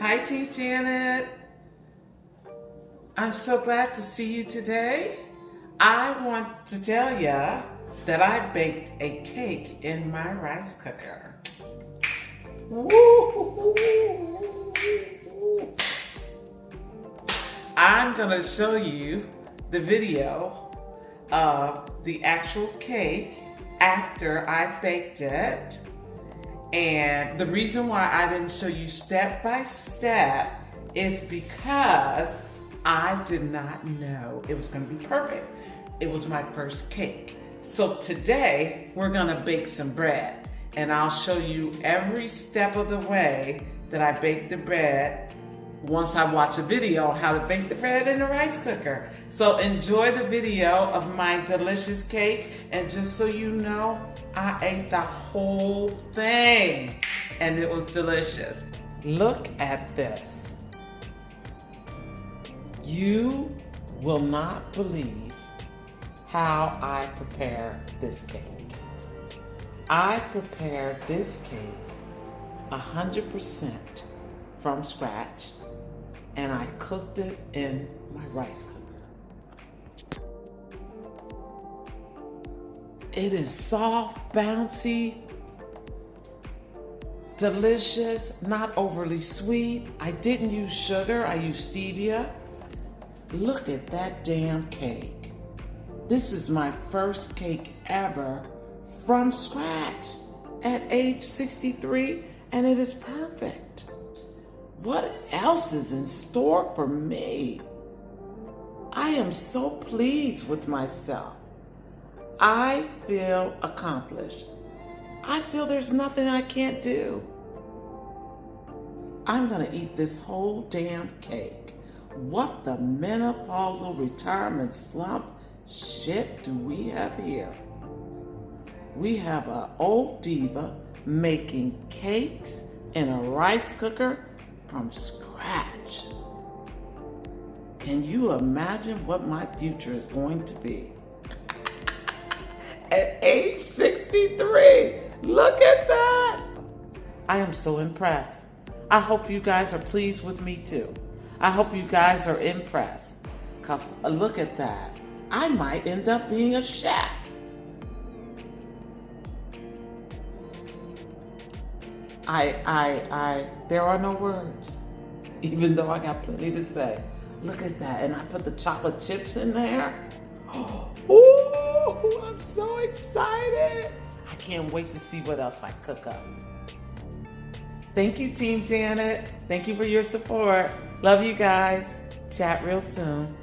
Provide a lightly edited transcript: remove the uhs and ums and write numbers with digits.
Hi, Team Janet. I'm so glad to see you today. I want to tell ya that I baked a cake in my rice cooker. Woo! I'm gonna show you the video of the actual cake after I baked it. And the reason why I didn't show you step by step is because I did not know it was gonna be perfect. It was my first cake. So today we're gonna bake some bread, and I'll show you every step of the way that I baked the bread once I watch a video on how to bake the bread in the rice cooker. So enjoy the video of my delicious cake, and just so you know, I ate the whole thing and it was delicious. Look at this. You will not believe how I prepare this cake. I prepared this cake 100% from scratch, and I cooked it in my rice cooker. It is soft, bouncy, delicious, not overly sweet. I didn't use sugar, I used stevia. Look at that damn cake. This is my first cake ever from scratch at age 63, and it is perfect. What else is in store for me? I am so pleased with myself. I feel accomplished. I feel there's nothing I can't do. I'm gonna eat this whole damn cake. What the menopausal retirement slump shit do we have here? We have an old diva making cakes in a rice cooker from scratch. Can you imagine what my future is going to be? At age 63, look at that! I am so impressed. I hope you guys are pleased with me too. I hope you guys are impressed, because look at that. I might end up being a chef. There are no words, even though I got plenty to say. Look at that, and I put the chocolate chips in there. Oh, I'm so excited. I can't wait to see what else I cook up. Thank you, Team Janet. Thank you for your support. Love you guys. Chat real soon.